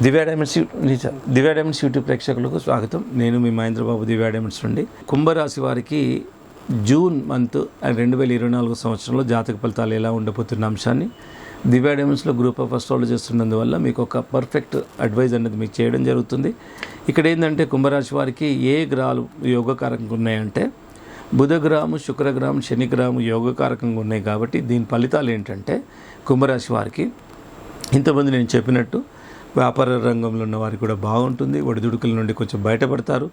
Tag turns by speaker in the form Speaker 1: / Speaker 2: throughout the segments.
Speaker 1: Divya diamonds YouTube ప్రేక్షకులకు స్వాగతం. నేను మీ మహేంద్రబాబు, దివ్యా డైమండ్స్ నుండి. కుంభరాశి వారికి జూన్ మంత్ 2024 సంవత్సరంలో జాతక ఫలితాలు ఎలా ఉండబోతున్న అంశాన్ని దివ్యా డైమండ్స్లో గ్రూప్ ఆఫ్ అస్ట్రాలజీ చేస్తున్నందువల్ల మీకు ఒక పర్ఫెక్ట్ అడ్వైజ్ అనేది మీకు చేయడం జరుగుతుంది. ఇక్కడ ఏంటంటే కుంభరాశి వారికి ఏ గ్రహాలు యోగకారకంగా ఉన్నాయంటే బుధగ్రహము, శుక్రగ్రహం, శనిగ్రహము యోగకారకంగా ఉన్నాయి. కాబట్టి దీని ఫలితాలు ఏంటంటే కుంభరాశి వారికి ఇంతమంది నేను చెప్పినట్టు వ్యాపార రంగంలో ఉన్న వారికి కూడా బాగుంటుంది. ఒడిదుడుకుల నుండి కొంచెం బయటపడతారు.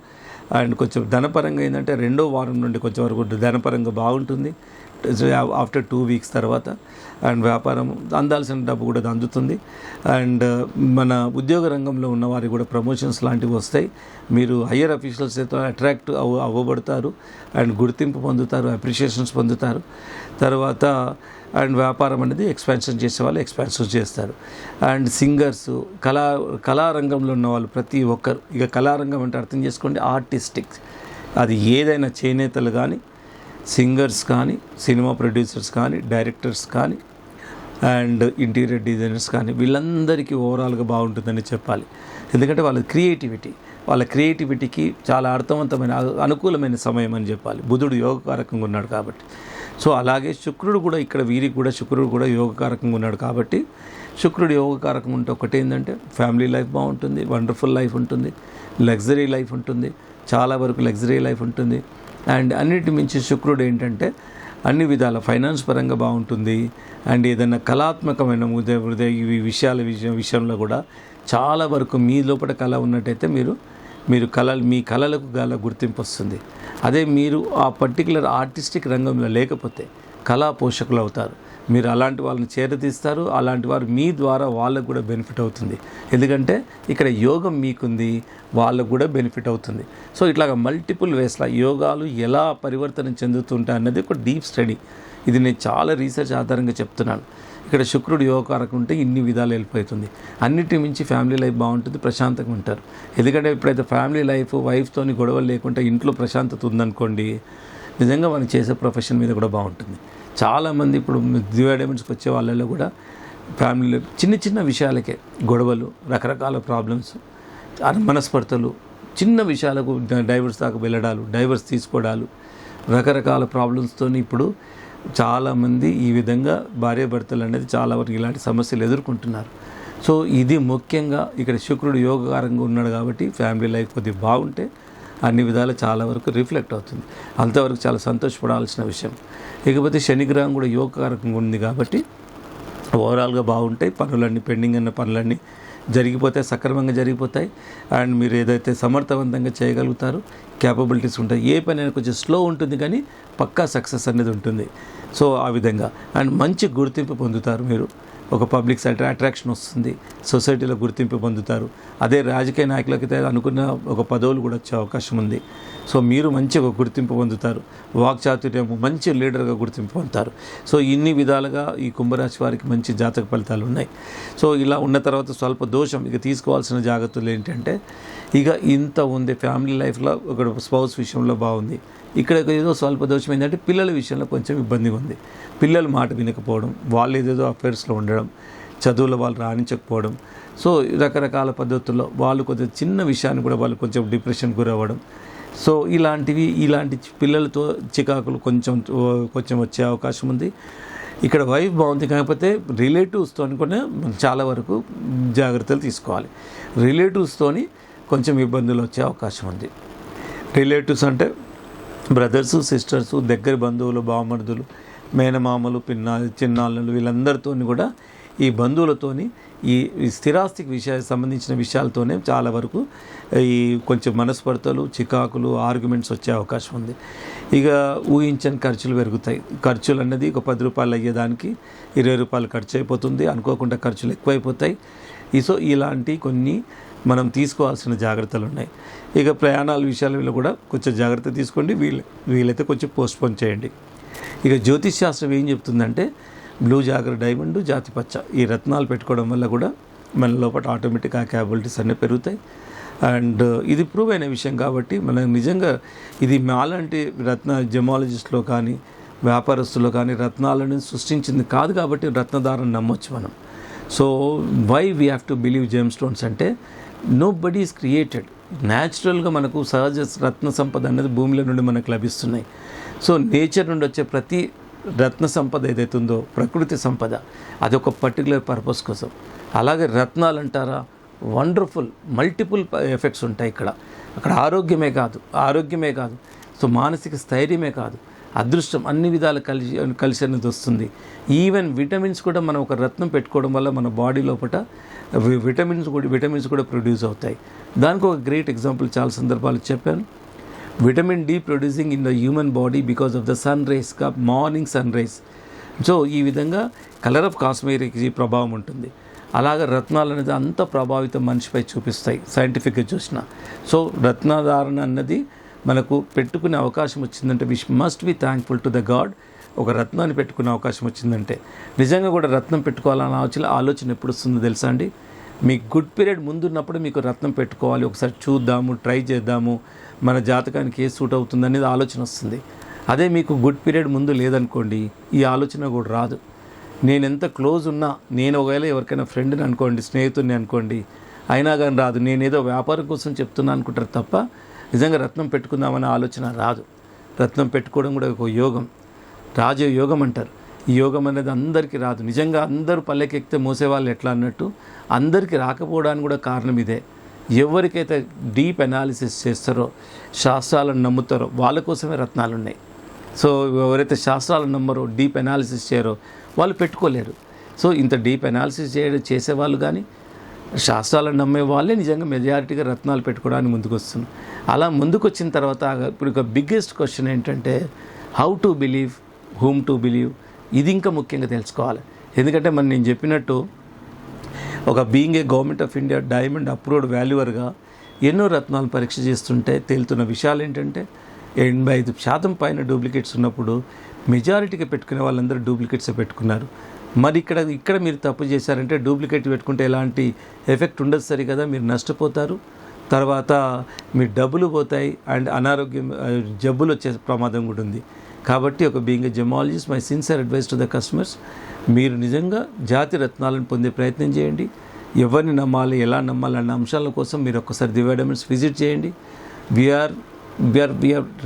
Speaker 1: అండ్ కొంచెం ధనపరంగా ఏంటంటే రెండో వారం నుండి కొంచెం వరకు ధనపరంగా బాగుంటుంది ఆఫ్టర్ 2 వీక్స్ తర్వాత. అండ్ వ్యాపారం అందాల్సిన డబ్బు కూడా అందుతుంది. అండ్ మన ఉద్యోగ రంగంలో ఉన్న వారికి కూడా ప్రమోషన్స్ లాంటివి వస్తాయి. మీరు హయ్యర్ అఫీషియల్స్ అయితే అట్రాక్ట్ అవ్వబడతారు అండ్ గుర్తింపు పొందుతారు, అప్రిషియేషన్స్ పొందుతారు. తర్వాత అండ్ వ్యాపారం అనేది ఎక్స్పాన్షన్ చేసే వాళ్ళు ఎక్స్పాన్షన్ చేస్తారు. అండ్ సింగర్స్, కళారంగంలో ఉన్న వాళ్ళు ప్రతి ఒక్కరు, ఇక కళారంగం అంటే అర్థం చేసుకోండి, ఆర్టిస్టిక్, అది ఏదైనా చేనేతలు కానీ, సింగర్స్ కానీ, సినిమా ప్రొడ్యూసర్స్ కానీ, డైరెక్టర్స్ కానీ, అండ్ ఇంటీరియర్ డిజైనర్స్ కానీ, వీళ్ళందరికీ ఓవరాల్గా బాగుంటుందని చెప్పాలి. ఎందుకంటే వాళ్ళ క్రియేటివిటీకి చాలా అర్థవంతమైన అనుకూలమైన సమయం అని చెప్పాలి. బుధుడు యోగకారకంగా ఉన్నాడు కాబట్టి. సో అలాగే శుక్రుడు కూడా ఇక్కడ శుక్రుడు కూడా యోగకారకంగా ఉన్నాడు కాబట్టి శుక్రుడు యోగకారకంగా ఉంటే ఒకటి ఏంటంటే ఫ్యామిలీ లైఫ్ బాగుంటుంది, వండర్ఫుల్ లైఫ్ ఉంటుంది, లగ్జరీ లైఫ్ ఉంటుంది, చాలా వరకు లగ్జరీ లైఫ్ ఉంటుంది. అండ్ అన్నిటి మించి శుక్రుడు ఏంటంటే అన్ని విధాల ఫైనాన్స్ పరంగా బాగుంటుంది. అండ్ ఏదైనా కళాత్మకమైన ఈ విషయంలో కూడా చాలా వరకు మీ లోపల కళ ఉన్నట్టయితే మీ కళలకు గల గుర్తింపు వస్తుంది. అదే మీరు ఆ పర్టికులర్ ఆర్టిస్టిక్ రంగంలో లేకపోతే కళా పోషకులు అవుతారు. మీరు అలాంటి వాళ్ళని చేరతీస్తారు. అలాంటి వారు మీ ద్వారా వాళ్ళకు కూడా బెనిఫిట్ అవుతుంది. ఎందుకంటే ఇక్కడ యోగం మీకుంది, వాళ్ళకు కూడా బెనిఫిట్ అవుతుంది. సో ఇట్లాగా మల్టిపుల్ వేస్లా యోగాలు ఎలా పరివర్తన చెందుతుంటాయి అన్నది ఒక డీప్ స్టడీ. ఇది నేను చాలా రీసెర్చ్ ఆధారంగా చెప్తున్నాను. ఇక్కడ శుక్రుడు యోగకారకం ఉంటే ఇన్ని విధాలు వెళ్ళిపోతుంది. అన్నిటి మించి ఫ్యామిలీ లైఫ్ బాగుంటుంది, ప్రశాంతంగా ఉంటారు. ఎందుకంటే ఇప్పుడైతే ఫ్యామిలీ లైఫ్ వైఫ్తోని గొడవలు లేకుండా ఇంట్లో ప్రశాంతత ఉందనుకోండి, నిజంగా మనం చేసే ప్రొఫెషన్ మీద కూడా బాగుంటుంది. చాలామంది ఇప్పుడు దివ్యా డైమండ్స్కి వచ్చే వాళ్ళలో కూడా ఫ్యామిలీలో చిన్న చిన్న విషయాలకే గొడవలు, రకరకాల ప్రాబ్లమ్స్, మనస్పర్ధలు, చిన్న విషయాలకు డైవర్స్ దాకా వెళ్ళడాలు, డైవర్స్ తీసుకోవడాలు, రకరకాల ప్రాబ్లమ్స్తో ఇప్పుడు చాలామంది ఈ విధంగా భార్యాభర్తలు అనేది చాలా వరకు ఇలాంటి సమస్యలు ఎదుర్కొంటున్నారు. సో ఇది ముఖ్యంగా ఇక్కడ శుక్రుడు యోగకారంగా ఉన్నాడు కాబట్టి ఫ్యామిలీ లైఫ్ కొద్దిగా బాగుంటే అన్ని విధాలు చాలా వరకు రిఫ్లెక్ట్ అవుతుంది. అంతవరకు చాలా సంతోషపడాల్సిన విషయం. ఇకపోతే శనిగ్రహం కూడా యోగకారకంగా ఉంది కాబట్టి ఓవరాల్గా బాగుంటాయి. పెండింగ్ అన్న పనులన్నీ జరిగిపోతాయి, సక్రమంగా జరిగిపోతాయి. అండ్ మీరు ఏదైతే సమర్థవంతంగా చేయగలుగుతారో క్యాపబిలిటీస్ ఉంటాయి. ఏ పని అయినా కొంచెం స్లో ఉంటుంది కానీ పక్కా సక్సెస్ అనేది ఉంటుంది. సో ఆ విధంగా అండ్ మంచి గుర్తింపు పొందుతారు. మీరు ఒక పబ్లిక్ అట్రాక్షన్ వస్తుంది, సొసైటీలో గుర్తింపు పొందుతారు. అదే రాజకీయ నాయకులకైతే అనుకున్న ఒక పదవులు కూడా వచ్చే అవకాశం ఉంది. సో మీరు మంచి ఒక గుర్తింపు పొందుతారు. వాక్చాతుర్యం, మంచి లీడర్గా గుర్తింపు పొందుతారు. సో ఇన్ని విధాలుగా ఈ కుంభరాశి వారికి మంచి జాతక ఫలితాలు ఉన్నాయి. సో ఇలా ఉన్న తర్వాత స్వల్ప దోషం, ఇక తీసుకోవాల్సిన జాగ్రత్తలు ఏంటంటే, ఇక ఇంత ఉంది ఫ్యామిలీ లైఫ్లో ఒక స్పౌస్ విషయంలో బాగుంది. ఇక్కడ ఏదో స్వల్ప దోషం ఏంటంటే పిల్లల విషయంలో కొంచెం ఇబ్బందిగా ఉంది. పిల్లలు మాట వినకపోవడం, వాళ్ళు ఏదేదో అఫైర్స్లో ఉండడం, చదువులో వాళ్ళు రాణించకపోవడం, సో రకరకాల పద్ధతుల్లో వాళ్ళు కొంచెం చిన్న విషయాన్ని కూడా వాళ్ళు కొంచెం డిప్రెషన్ గురవ్వడం. సో ఇలాంటి పిల్లలతో చికాకులు కొంచెం వచ్చే అవకాశం ఉంది. ఇక్కడ వైఫ్ బాగుంది, కాకపోతే రిలేటివ్స్తో కూడా చాలా వరకు జాగ్రత్తలు తీసుకోవాలి. రిలేటివ్స్తోని కొంచెం ఇబ్బందులు వచ్చే అవకాశం ఉంది. రిలేటివ్స్ అంటే బ్రదర్సు, సిస్టర్సు, దగ్గర బంధువులు, బావమరుదులు, మేనమామలు, చిన్నాళ్ళు, వీళ్ళందరితో కూడా ఈ బంధువులతోని ఈ స్థిరాస్తికి సంబంధించిన విషయాలతోనే చాలా వరకు ఈ కొంచెం మనస్పర్ధలు, చికాకులు, ఆర్గ్యుమెంట్స్ వచ్చే అవకాశం ఉంది. ఇక ఊహించని ఖర్చులు పెరుగుతాయి. ఖర్చులు అన్నది ఒక 10 రూపాయలు అయ్యేదానికి 20 రూపాయలు ఖర్చు అయిపోతుంది. అనుకోకుండా ఖర్చులు ఎక్కువైపోతాయి. సో ఇలాంటి కొన్ని మనం తీసుకోవాల్సిన జాగ్రత్తలు ఉన్నాయి. ఇక ప్రయాణాల విషయాలలో కూడా కొంచెం జాగ్రత్త తీసుకోండి. వీలైతే కొంచెం పోస్ట్పోన్ చేయండి. ఇక జ్యోతిష్ శాస్త్రం ఏం చెప్తుందంటే బ్లూ జాగర్ డైమండ్, జాతిపచ్చ, ఈ రత్నాలు పెట్టుకోవడం వల్ల కూడా మన లోపల ఆటోమేటిక్గా ఆ క్యాపబిలిటీస్ అన్నీ పెరుగుతాయి. అండ్ ఇది ప్రూవ్ అయిన విషయం కాబట్టి మనం నిజంగా ఇది మాలాంటి జెమాలజిస్ట్లో కానీ వ్యాపారస్తుల్లో కానీ రత్నాలను సృష్టించింది కాదు కాబట్టి రత్నధారణ నమ్మొచ్చు మనం. So why we have to believe gem stones అంటే నో బడీ ఈజ్ క్రియేటెడ్, న్యాచురల్గా మనకు సహజ రత్న సంపద అనేది భూమిలో నుండి మనకు లభిస్తున్నాయి. సో నేచర్ నుండి వచ్చే ప్రతి రత్న సంపద ఏదైతే ఉందో, ప్రకృతి సంపద, అది ఒక పర్టికులర్ పర్పస్ కోసం. అలాగే రత్నాలు అంటారా, వండర్ఫుల్ మల్టిపుల్ ఎఫెక్ట్స్ ఉంటాయి ఇక్కడ. అక్కడ ఆరోగ్యమే కాదు, సో మానసిక స్థైర్యమే కాదు, అదృష్టం అన్ని విధాలు కలిసి అనేది వస్తుంది. ఈవెన్ విటమిన్స్ కూడా మనం ఒక రత్నం పెట్టుకోవడం వల్ల మన బాడీ లోపల విటమిన్స్ కూడా ప్రొడ్యూస్ అవుతాయి. దానికి ఒక గ్రేట్ ఎగ్జాంపుల్ చాలా సందర్భాలు చెప్పాను. Vitamin D producing in the human body because of the sun rays, morning sun rays. So ఈ విధంగా కలర్ ఆఫ్ కాశ్మీరీకి ప్రభావం ఉంటుంది. అలాగే రత్నాలు అనేది అంత ప్రభావితం మనిషిపై చూపిస్తాయి సైంటిఫిక్గా చూసిన. సో రత్నాధారణ అన్నది మనకు పెట్టుకునే అవకాశం వచ్చిందంటే we must be thankful to the god. ఒక రత్నాన్ని పెట్టుకునే అవకాశం వచ్చిందంటే నిజంగా కూడా రత్నం పెట్టుకోవాలన్న ఆలోచన ఎప్పుడు వస్తుందో తెలుసా అండి? మీ గుడ్ పీరియడ్ ముందున్నప్పుడు మీకు రత్నం పెట్టుకోవాలి, ఒకసారి చూద్దాము, ట్రై చేద్దాము, మన జాతకానికి ఏ సూట్ అవుతుంది అనేది ఆలోచన వస్తుంది. అదే మీకు గుడ్ పీరియడ్ ముందు లేదనుకోండి, ఈ ఆలోచన కూడా రాదు. నేను ఎంత క్లోజ్ ఉన్నా, నేను ఒకవేళ ఎవరికైనా ఫ్రెండ్ని అనుకోండి, స్నేహితుడిని అనుకోండి, అయినా కానీ రాదు. నేనేదో వ్యాపారం కోసం చెప్తున్నా అనుకుంటారు తప్ప నిజంగా రత్నం పెట్టుకుందామనే ఆలోచన రాదు. రత్నం పెట్టుకోవడం కూడా ఒక యోగం, రాజయోగం అంటారు. ఈ యోగం అనేది అందరికీ రాదు. నిజంగా అందరూ పల్లెకెక్కితే మోసేవాళ్ళు ఎట్లా అన్నట్టు అందరికీ రాకపోవడానికి కూడా కారణం ఇదే. ఎవరికైతే డీప్ అనాలిసిస్ చేస్తారో, శాస్త్రాలను నమ్ముతారో వాళ్ళ కోసమే రత్నాలు ఉన్నాయి. సో ఎవరైతే శాస్త్రాలను నమ్మరో, డీప్ అనాలిసిస్ చేయరో వాళ్ళు పెట్టుకోలేరు. సో ఇంత డీప్ అనాలిసిస్ చేసేవాళ్ళు కానీ శాస్త్రాలను నమ్మే వాళ్ళే నిజంగా మెజారిటీగా రత్నాలు పెట్టుకోవడానికి ముందుకు వస్తుంది. అలా ముందుకు వచ్చిన తర్వాత ఇప్పుడు ఒక బిగ్గెస్ట్ క్వశ్చన్ ఏంటంటే how to believe, whom to believe, ఇది ఇంకా ముఖ్యంగా తెలుసుకోవాలి. ఎందుకంటే మరి నేను చెప్పినట్టు ఒక being a government of India diamond approved వాల్యూవర్గా ఎన్నో రత్నాలు పరీక్ష చేస్తుంటే తేలుతున్న విషయాలు ఏంటంటే 85% పైన డూప్లికేట్స్ ఉన్నప్పుడు మెజారిటీగా పెట్టుకునే వాళ్ళందరూ డూప్లికేట్సే పెట్టుకున్నారు. మరి ఇక్కడ మీరు తప్పు చేశారంటే డూప్లికేట్ పెట్టుకుంటే ఎలాంటి ఎఫెక్ట్ ఉండదు సరి కదా, మీరు నష్టపోతారు, తర్వాత మీ డబ్బులు పోతాయి అండ్ అనారోగ్యం జబ్బులు వచ్చే ప్రమాదం కూడా ఉంది. కాబట్టి ఒక being a gemmologist my sincere advice to the customers, మీరు నిజంగా జాతి రత్నాలను పొందే ప్రయత్నం చేయండి. ఎవరిని నమ్మాలి, ఎలా నమ్మాలి అన్న అంశాల కోసం మీరు ఒక్కసారి దివ్య డైమండ్స్ విజిట్ చేయండి. We are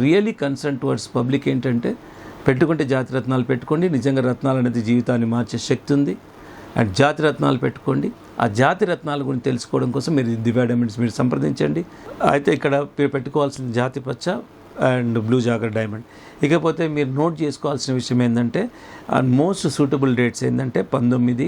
Speaker 1: really concern towards public. ఏంటంటే పెట్టుకుంటే జాతి రత్నాలు పెట్టుకోండి. నిజంగా రత్నాలు అనేది జీవితాన్ని మార్చే శక్తి ఉంది. అండ్ జాతి రత్నాలు పెట్టుకోండి. ఆ జాతి రత్నాల గురించి తెలుసుకోవడం కోసం మీరు దివ్య డైమండ్స్ మీరు సంప్రదించండి. అయితే ఇక్కడ మీరు పెట్టుకోవాల్సిన జాతి పచ్చ అండ్ బ్లూ జాగర్ డైమండ్. ఇకపోతే మీరు నోట్ చేసుకోవాల్సిన విషయం ఏంటంటే మోస్ట్ సూటబుల్ డేట్స్ ఏంటంటే 19,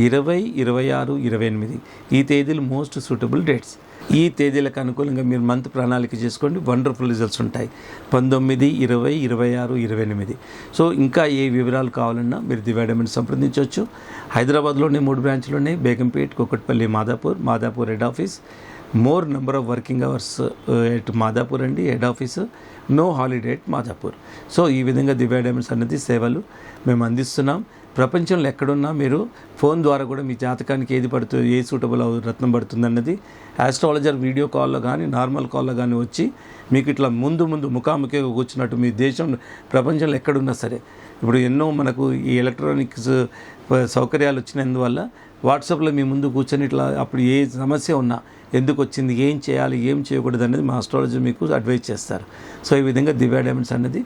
Speaker 1: 20, 26, 28 ఈ తేదీలు మోస్ట్ సూటబుల్ డేట్స్. ఈ తేదీలకు అనుకూలంగా మీరు మంత్ ప్రణాళిక చేసుకోండి, వండర్ఫుల్ రిజల్ట్స్ ఉంటాయి. 19, 20, 26, 28. సో ఇంకా ఏ వివరాలు కావాలన్నా మీరు దివ్య డైమండ్ సంప్రదించవచ్చు. హైదరాబాద్లోనే 3 బ్రాంచ్లు ఉన్నాయి, Begumpet, Kukatpally, Madhapur head office. More number of working hours at Madhapur అండి head office, no holiday at Madhapur. So ఈ విధంగా దివ్య డైమండ్స్ అనేది సేవలు మేము అందిస్తున్నాం. ప్రపంచంలో ఎక్కడున్నా మీరు ఫోన్ ద్వారా కూడా మీ జాతకానికి ఏది పడుతుంది, ఏ సూటబుల్ రత్నం పడుతుంది అన్నది ఆస్ట్రాలజర్ వీడియో కాల్లో కానీ నార్మల్ కాల్లో కానీ వచ్చి మీకు ఇట్లా ముందు ముఖాముఖిగా కూర్చున్నట్టు మీ దేశం ప్రపంచంలో ఎక్కడున్నా సరే. ఇప్పుడు ఎన్నో మనకు ఈ ఎలక్ట్రానిక్స్ సౌకర్యాలు వచ్చినందువల్ల వాట్సాప్లో మీ ముందు కూర్చొని ఇట్లా అప్పుడు ఏ సమస్య ఉన్నా ఎందుకు వచ్చింది, ఏం చేయాలి, ఏం చేయకూడదు అనేది మా ఆస్ట్రాలజర్ మీకు అడ్వైజ్ చేస్తారు. సో ఈ విధంగా దివ్య డైమండ్స్ అనేది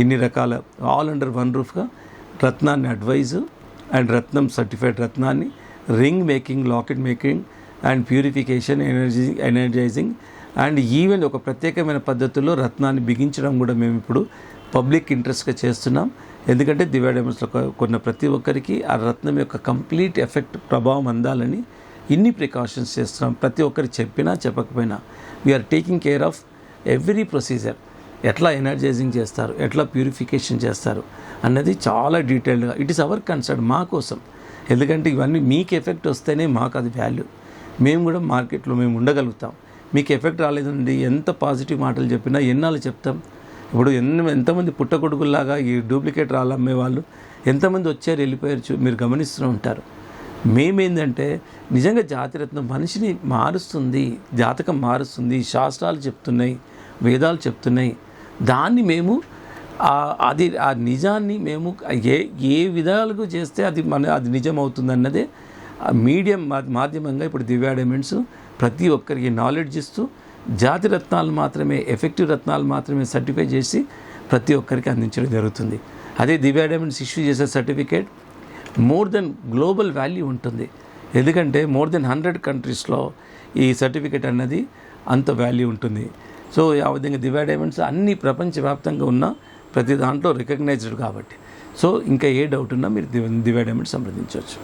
Speaker 1: ఇన్ని రకాల ఆల్ అండర్ వన్ రూఫ్గా రత్నాన్ని అడ్వైజు అండ్ రత్నం సర్టిఫైడ్ రత్నాన్ని, ring making, locket making and purification, energising and even ఒక ప్రత్యేకమైన పద్ధతుల్లో రత్నాన్ని బిగించడం కూడా మేము ఇప్పుడు పబ్లిక్ ఇంట్రెస్ట్గా చేస్తున్నాం. ఎందుకంటే దివ్య డైమండ్స్లో కొన్న ప్రతి ఒక్కరికి ఆ రత్నం యొక్క కంప్లీట్ ఎఫెక్ట్ ప్రభావం అందాలని ఇన్ని ప్రికాషన్స్ చేస్తున్నాం. ప్రతి ఒక్కరు చెప్పినా చెప్పకపోయినా we are taking care of every procedure. ఎట్లా ఎనర్జైజింగ్ చేస్తారు, ఎట్లా ప్యూరిఫికేషన్ చేస్తారు అన్నది చాలా డీటెయిల్డ్గా. ఇట్ ఈస్ అవర్ కన్సర్న్, మా కోసం. ఎందుకంటే ఇవన్నీ మీకు ఎఫెక్ట్ వస్తేనే మాకు అది వాల్యూ. మేము కూడా మార్కెట్లో మేము ఉండగలుగుతాం. మీకు ఎఫెక్ట్ రాలేదండి, ఎంత పాజిటివ్ మాటలు చెప్పినా ఎన్నాళ్ళు చెప్తాం. ఇప్పుడు ఎంతమంది పుట్టగొడుగుల్లాగా ఈ డూప్లికేట్ రాళ్ళు అమ్మే వాళ్ళు ఎంతమంది వచ్చారు వెళ్ళిపోయారు మీరు గమనిస్తూ ఉంటారు. మేమేందంటే నిజంగా జాతిరత్నం మనిషిని మారుస్తుంది, జాతకం మారుస్తుంది, శాస్త్రాలు చెప్తున్నాయి, వేదాలు చెప్తున్నాయి. దాన్ని మేము ఆ నిజాన్ని మేము ఏ విధాలుగా చేస్తే అది నిజం అవుతుంది అన్నదే మీడియం మాధ్యమంగా ఇప్పుడు దివ్య డైమండ్స్ ప్రతి ఒక్కరికి నాలెడ్జ్ ఇస్తూ జాతి రత్నాలు మాత్రమే, ఎఫెక్టివ్ రత్నాలు మాత్రమే సర్టిఫై చేసి ప్రతి ఒక్కరికి అందించడం జరుగుతుంది. అదే దివ్య డైమండ్స్ ఇష్యూ చేసే certificate more than global value ఉంటుంది. ఎందుకంటే మోర్ దెన్ 100 కంట్రీస్లో ఈ సర్టిఫికేట్ అన్నది అంత వాల్యూ ఉంటుంది. సో ఆ విధంగా దివ్య డైమండ్స్ అన్ని ప్రపంచవ్యాప్తంగా ఉన్న ప్రతి దాంట్లో రికగ్నైజ్డ్ కాబట్టి. సో ఇంకా ఏ డౌట్ ఉన్నా మీరు దివ్య డైమండ్స్ సంప్రదించవచ్చు.